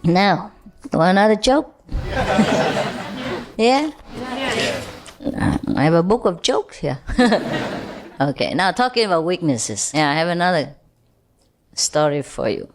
Now, want another joke? Yeah? I have a book of jokes here. Okay, now talking about weaknesses. Yeah, I have another story for you.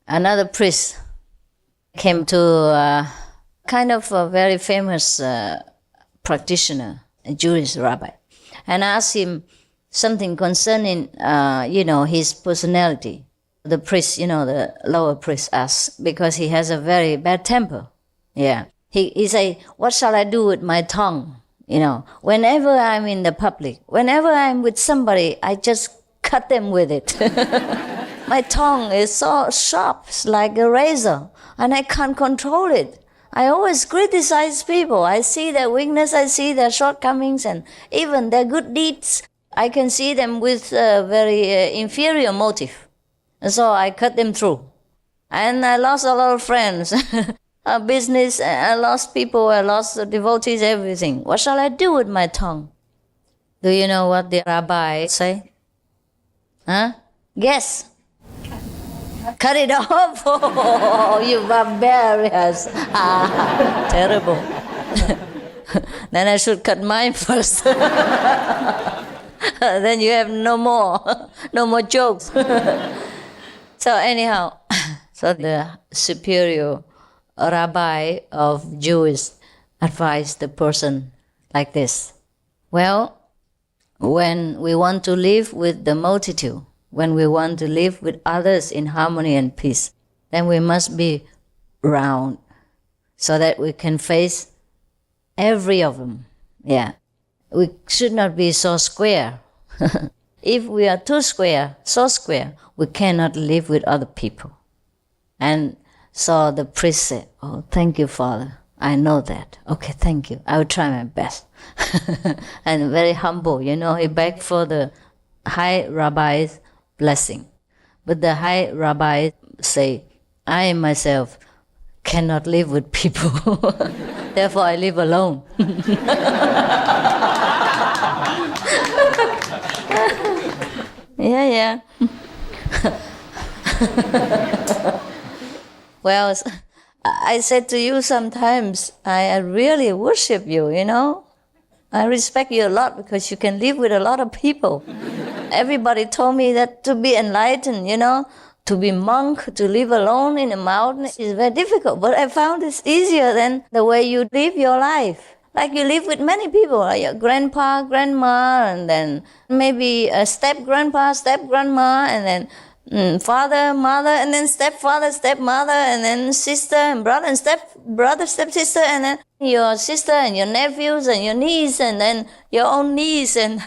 Another priest came to kind of a very famous practitioner, a Jewish rabbi, and asked him something concerning, his personality. The priest, the lower priest asked, because he has a very bad temper. Yeah. He said, what shall I do with my tongue? Whenever I'm in the public, whenever I'm with somebody, I just cut them with it. My tongue is so sharp, it's like a razor, and I can't control it. I always criticize people. I see their weakness, I see their shortcomings, and even their good deeds. I can see them with a very inferior motive. And so I cut them through. And I lost a lot of friends, business, I lost people, I lost the devotees, everything. What shall I do with my tongue? Do you know what the rabbi say? Huh? Guess. Cut it off. Oh, you barbarians. Terrible. Then I should cut mine first. Then you have no more jokes. So anyhow, so the superior rabbi of Jews advised the person like this. Well, when we want to live with the multitude, when we want to live with others in harmony and peace, then we must be round so that we can face every of them. Yeah. We should not be so square. If we are too square, so square, we cannot live with other people. And so the priest said, oh, thank you, Father. I know that. Okay, thank you. I will try my best. And very humble, he begged for the high rabbi's blessing. But the high rabbi say, I myself cannot live with people. Therefore, I live alone. Yeah. Well, I said to you sometimes, I really worship you, I respect you a lot because you can live with a lot of people. Everybody told me that to be enlightened, to be monk, to live alone in a mountain is very difficult. But I found it's easier than the way you live your life. Like you live with many people, like your grandpa, grandma, and then maybe a step-grandpa, step-grandma, and then father, mother, and then stepfather, stepmother, and then sister and brother, and stepbrother, stepsister, and then your sister and your nephews and your niece, and then your own niece, and,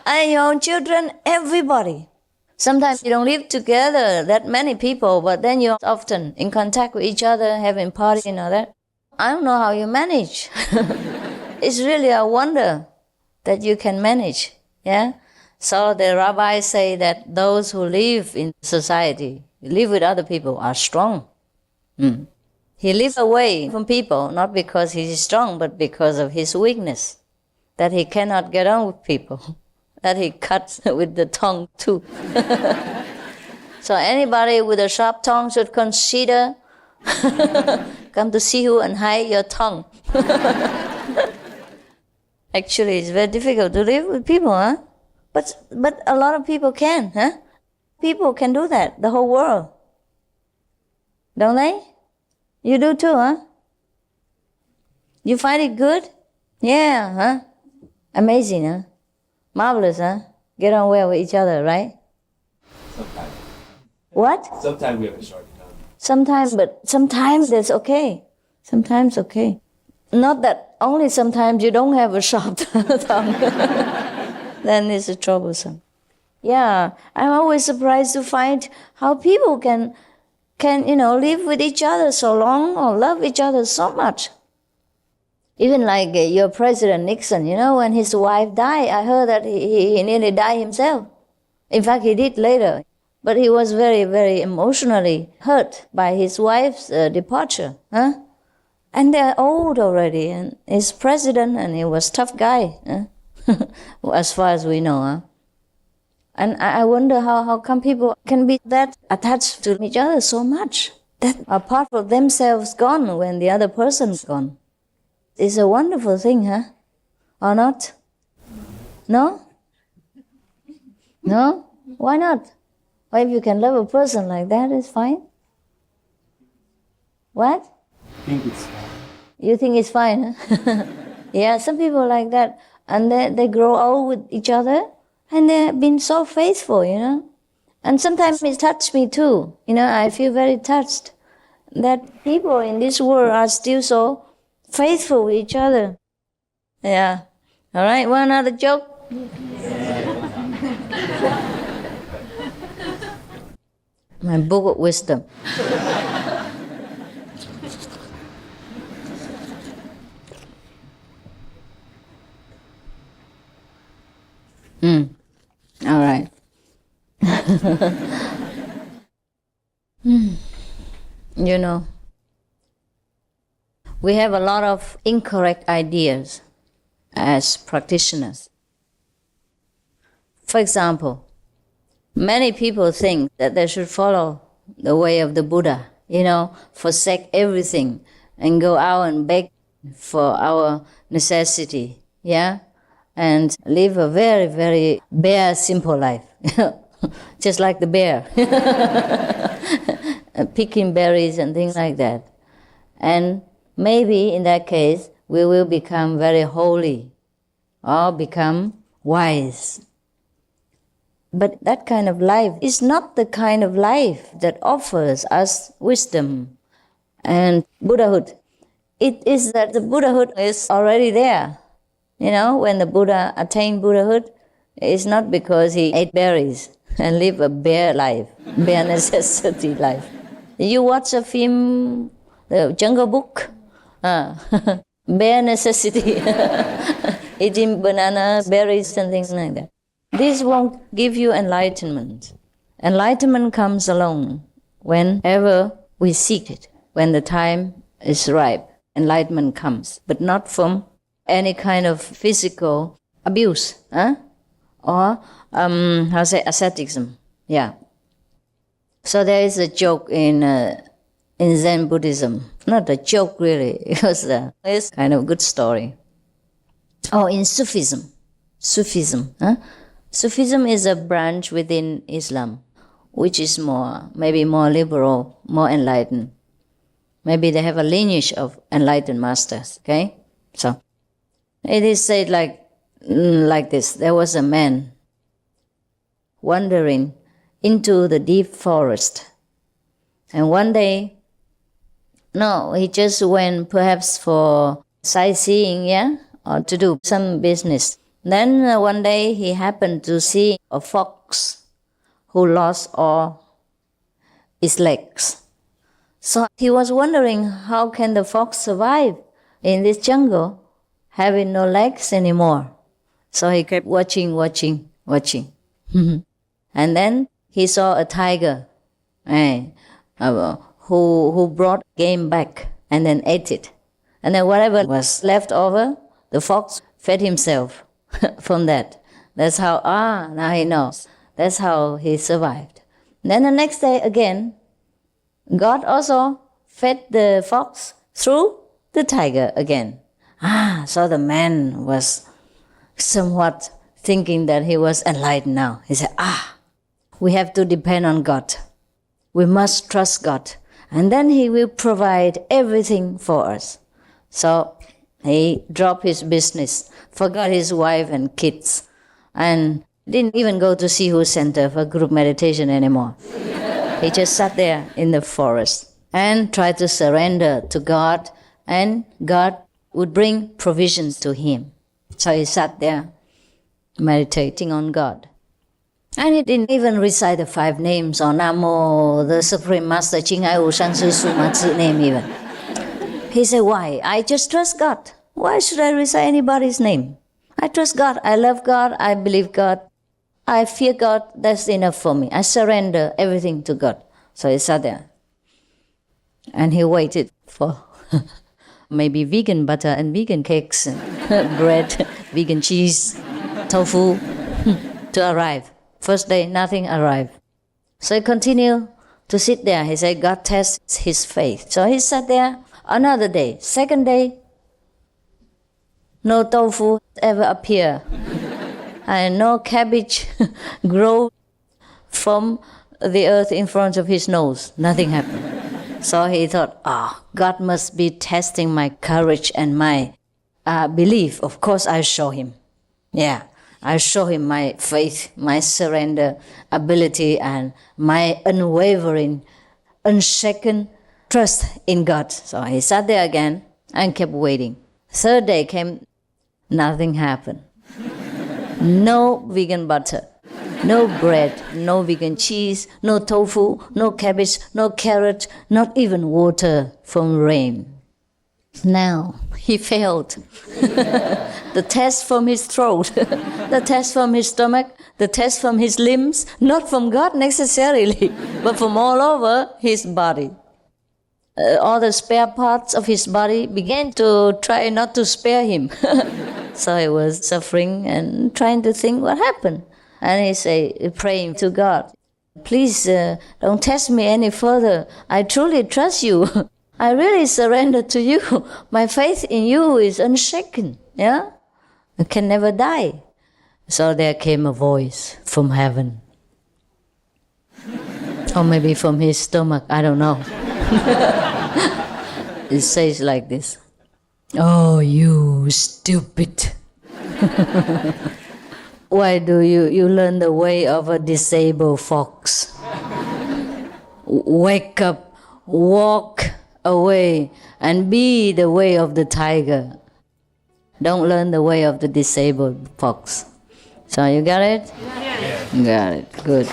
and your own children, everybody. Sometimes you don't live together, that many people, but then you're often in contact with each other, having parties and all that. I don't know how you manage. It's really a wonder that you can manage, yeah? So the rabbis say that those who live in society, live with other people, are strong. He lives away from people, not because he is strong, but because of his weakness, that he cannot get on with people, that he cuts with the tongue too. So anybody with a sharp tongue should consider come to Hsihu and hide your tongue. Actually, it's very difficult to live with people, huh? But a lot of people can, huh? People can do that, the whole world. Don't they? You do too, huh? You find it good? Yeah, huh? Amazing, huh? Marvelous, huh? Get on well with each other, right? Sometimes. What? Sometimes we have a short tongue. Sometimes that's okay. Sometimes okay. Not that only sometimes you don't have a sharp tongue. Then it's troublesome. Yeah, I'm always surprised to find how people can live with each other so long or love each other so much. Even like your President Nixon, when his wife died, I heard that he nearly died himself. In fact, he did later. But he was very, very emotionally hurt by his wife's departure. Huh? And they're old already, and he's president, and he was a tough guy, huh? As far as we know. Huh? And I wonder how come people can be that attached to each other so much, that a part of themselves gone when the other person's gone. It's a wonderful thing, huh? Or not? No? No? Why not? Or if you can love a person like that, it's fine. What? I think it's fine. You think it's fine, huh? Yeah, some people like that. And they grow old with each other and they've been so faithful, you know. And sometimes it touched me too. You know, I feel very touched that people in this world are still so faithful with each other. Yeah. All right, one other joke? My book of wisdom. All right. You know, we have a lot of incorrect ideas as practitioners. For example, many people think that they should follow the way of the Buddha, you know, forsake everything and go out and beg for our necessity, yeah? And live a very, very bare, simple life, just like the bear, picking berries and things like that. And maybe in that case, we will become very holy or become wise. But that kind of life is not the kind of life that offers us wisdom and Buddhahood. It is that the Buddhahood is already there. You know, when the Buddha attained Buddhahood, it's not because he ate berries and lived a bare life, bare necessity life. You watch a film, The Jungle Book, bare necessity, eating banana, berries and things like that. This won't give you enlightenment. Enlightenment comes alone whenever we seek it. When the time is ripe, enlightenment comes, but not from any kind of physical abuse, or asceticism. Yeah. So there is a joke in Zen Buddhism. Not a joke really, it's kind of a good story. Oh, in Sufism. Sufism is a branch within Islam, which is maybe more liberal, more enlightened. Maybe they have a lineage of enlightened masters, okay? So it is said like this. There was a man wandering into the deep forest. And one day, he just went perhaps for sightseeing, yeah, or to do some business. Then one day he happened to see a fox who lost all its legs. So he was wondering, how can the fox survive in this jungle, having no legs anymore? So he kept watching. And then he saw a tiger who brought game back and then ate it. And then whatever was left over, the fox fed himself from that. That's how, now he knows. That's how he survived. Then the next day again, God also fed the fox through the tiger again. So the man was somewhat thinking that he was enlightened now. He said, we have to depend on God. We must trust God. And then He will provide everything for us. So he dropped his business, forgot his wife and kids, and didn't even go to Hsihu Center for group meditation anymore. He just sat there in the forest and tried to surrender to God, and God would bring provisions to him. So he sat there meditating on God. And he didn't even recite the 5 names or Namo, the Supreme Master, Hsihu Suma name even. He said, why? I just trust God. Why should I recite anybody's name? I trust God. I love God. I believe God. I fear God. That's enough for me. I surrender everything to God. So he sat there. And he waited for maybe vegan butter and vegan cakes, and bread, vegan cheese, tofu to arrive First day, nothing arrived. So he continued to sit there. He said, God tests his faith. So he sat there another day. Second day, no tofu ever appear. And no cabbage grow from the earth in front of his nose. Nothing happened. So he thought, God must be testing my courage and my belief. Of course, I'll show him. Yeah, I'll show him my faith, my surrender ability, and my unwavering, unshaken trust in God. So he sat there again and kept waiting. Third day came, nothing happened. No vegan butter, no bread, no vegan cheese, no tofu, no cabbage, no carrot, not even water from rain. Now he failed. The test from his throat, the test from his stomach, the test from his limbs, not from God necessarily, but from all over his body. All the spare parts of his body began to try not to spare him. So he was suffering and trying to think what happened. And he said, praying to God, please don't test me any further. I truly trust you. I really surrender to you. My faith in you is unshaken. Yeah? I can never die. So there came a voice from heaven. Or maybe from his stomach, I don't know. It says like this. Oh, you stupid. Why do you learn the way of a disabled fox? Wake up, walk away, and be the way of the tiger. Don't learn the way of the disabled fox. So you got it? Yes. Got it. Good.